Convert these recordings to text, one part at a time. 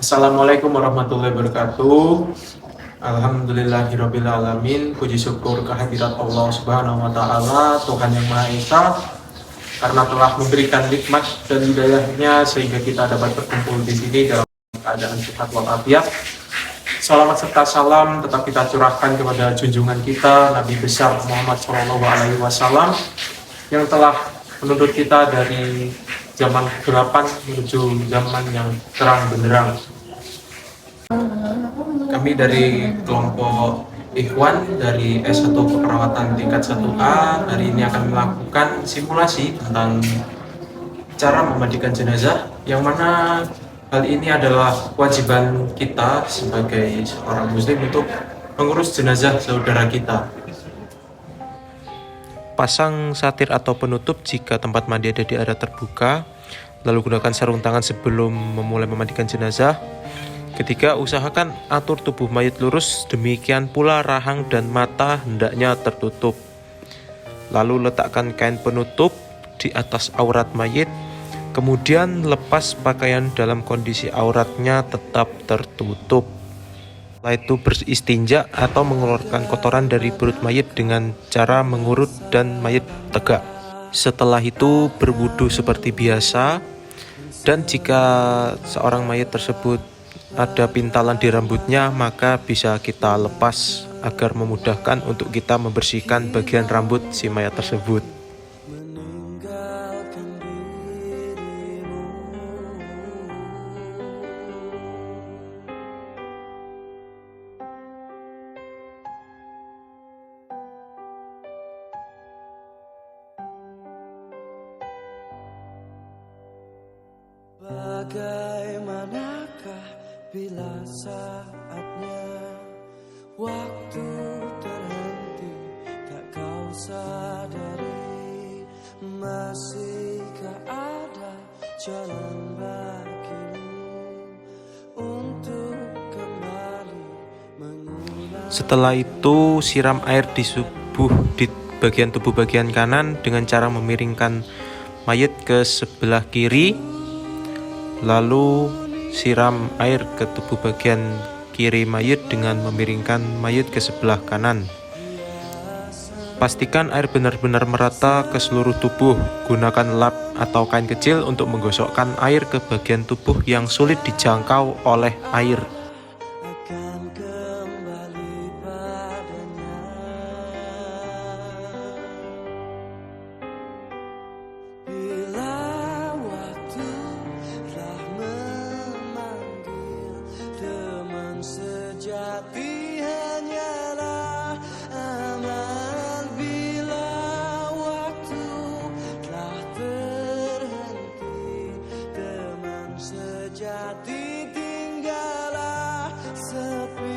Assalamualaikum warahmatullahi wabarakatuh. Alhamdulillahirabbil alamin. Puji syukur kehadirat Allah Subhanahu wa taala, Tuhan yang Maha Esa, karena telah memberikan nikmat dan hidayahnya sehingga kita dapat berkumpul di sini dalam keadaan sehat walafiat. Salawat serta salam tetap kita curahkan kepada junjungan kita Nabi besar Muhammad SAW yang telah menuntut kita dari zaman kegelapan menuju zaman yang terang benderang. Kami dari kelompok Ikhwan dari S1 Keperawatan tingkat 1A hari ini akan melakukan simulasi tentang cara memandikan jenazah, yang mana hal ini adalah kewajiban kita sebagai seorang muslim untuk mengurus jenazah saudara kita. Pasang satir atau penutup jika tempat mandi ada di area terbuka, lalu gunakan sarung tangan sebelum memulai memandikan jenazah. Ketiga, usahakan atur tubuh mayat lurus, demikian pula rahang dan mata hendaknya tertutup. Lalu letakkan kain penutup di atas aurat mayit, kemudian lepas pakaian dalam kondisi auratnya tetap tertutup. Setelah itu beristinja atau mengeluarkan kotoran dari perut mayit dengan cara mengurut dan mayit tegak. Setelah itu berwudu seperti biasa, dan jika seorang mayit tersebut ada pintalan di rambutnya, maka bisa kita lepas agar memudahkan untuk kita membersihkan bagian rambut si mayat tersebut. Bagaimanakah bila saatnya waktu terhenti, tak kau sadari, masihkah ada jalan bagimu untuk kembali mengulang. Setelah itu siram air di bagian tubuh bagian kanan dengan cara memiringkan mayat ke sebelah kiri, lalu siram air ke tubuh bagian kiri mayat dengan memiringkan mayat ke sebelah kanan. Pastikan air benar-benar merata ke seluruh tubuh. Gunakan lap atau kain kecil untuk menggosokkan air ke bagian tubuh yang sulit dijangkau oleh air. Akan kembali padanya. Bila waktu telah memanggil, teman sejati hanyalah amal. Bila waktu telah terhenti, teman sejati tinggallah sepi.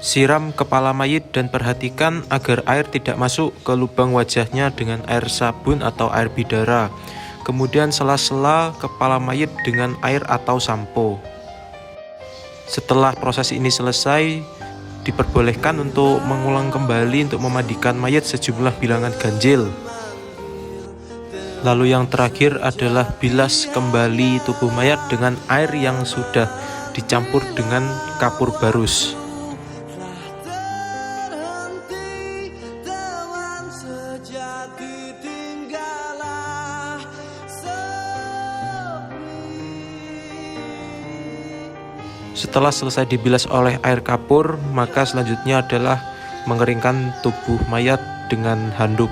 Siram kepala mayit dan perhatikan agar air tidak masuk ke lubang wajahnya dengan air sabun atau air bidara. Kemudian sela-sela kepala mayit dengan air atau sampo. Setelah proses ini selesai, diperbolehkan untuk mengulang kembali untuk memandikan mayat sejumlah bilangan ganjil. Lalu yang terakhir adalah bilas kembali tubuh mayat dengan air yang sudah dicampur dengan kapur barus. Terhenti, teman sejati tinggallah sepi. Setelah selesai dibilas oleh air kapur, maka selanjutnya adalah mengeringkan tubuh mayat dengan handuk.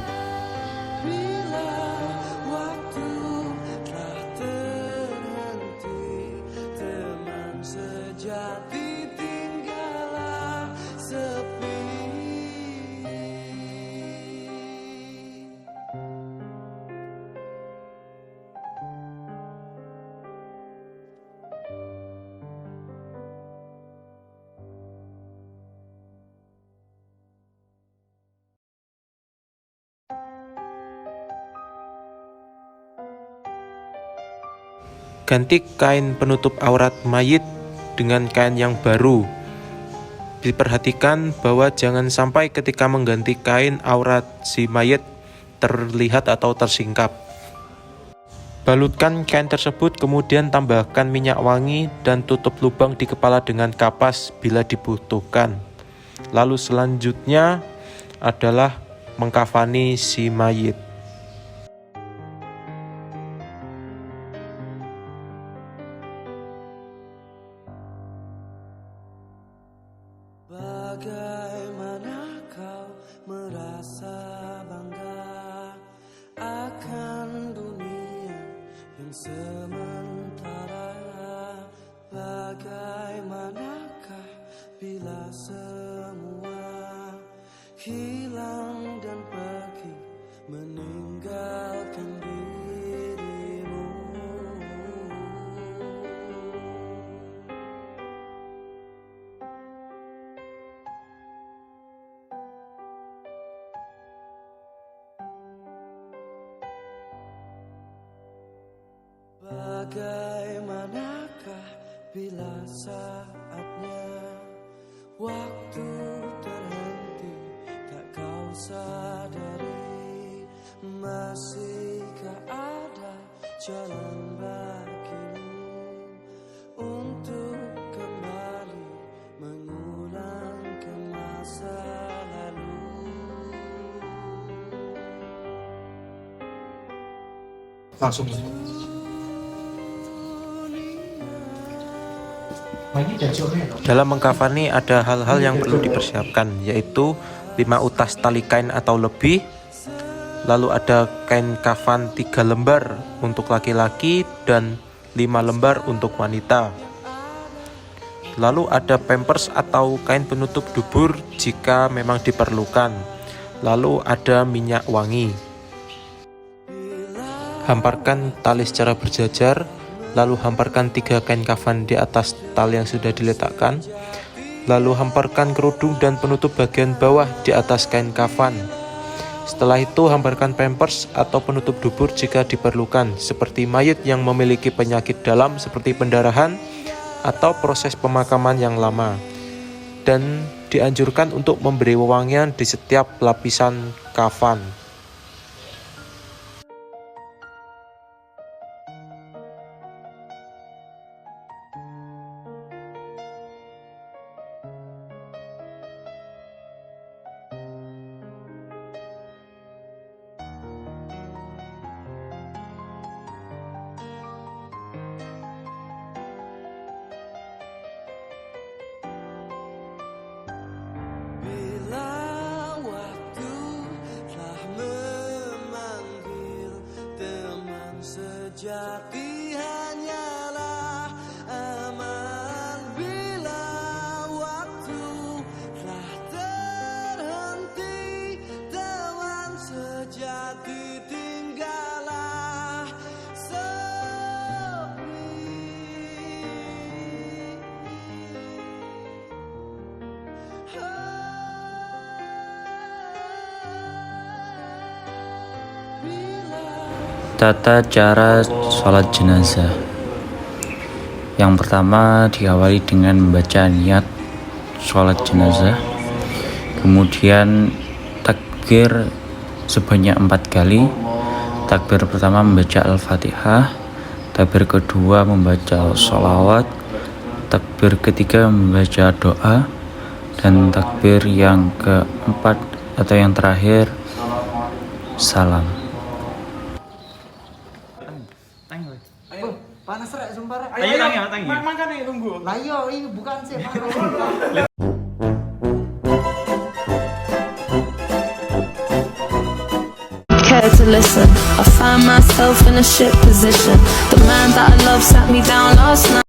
Ganti kain penutup aurat mayit dengan kain yang baru. Diperhatikan bahwa jangan sampai ketika mengganti kain aurat si mayit terlihat atau tersingkap. Balutkan kain tersebut, kemudian tambahkan minyak wangi dan tutup lubang di kepala dengan kapas bila dibutuhkan. Lalu selanjutnya adalah mengkafani si mayit. Bagaimana kau merasa bangga akan dunia yang sementara? Bagaimanakah bila semua hilang dan pergi meninggalkan dirimu? Bagaimanakah bila saatnya waktu terhenti, tak kau sadari, masihkah ada jalan bagimu untuk kembali mengulang ke masa lalu? Langsung. Dalam mengkafani ada hal-hal yang perlu dipersiapkan, yaitu 5 utas tali kain atau lebih. Lalu ada kain kafan 3 lembar untuk laki-laki dan 5 lembar untuk wanita. Lalu ada pampers atau kain penutup dubur jika memang diperlukan. Lalu ada minyak wangi. Hamparkan tali secara berjajar. Lalu hamparkan 3 kain kafan di atas tali yang sudah diletakkan. Lalu hamparkan kerudung dan penutup bagian bawah di atas kain kafan. Setelah itu hamparkan pampers atau penutup dubur jika diperlukan, seperti mayit yang memiliki penyakit dalam seperti pendarahan atau proses pemakaman yang lama. Dan dianjurkan untuk memberi wewangian di setiap lapisan kafan. Sejati hanyalah aman bila waktu telah terhenti. Teman sejati tinggallah sepi. Tata cara sholat jenazah. Yang pertama diawali dengan membaca niat sholat jenazah, kemudian takbir sebanyak 4 kali. Takbir pertama membaca Al-Fatihah, takbir kedua membaca sholawat, takbir ketiga membaca doa, dan takbir yang keempat atau yang terakhir salam. Panas rek sumpah rek. Ayo tangi. Makane tunggu. Lah iya ini bukan sih. Care to listen. I find myself in a shit position. The man that I love sat me down last night.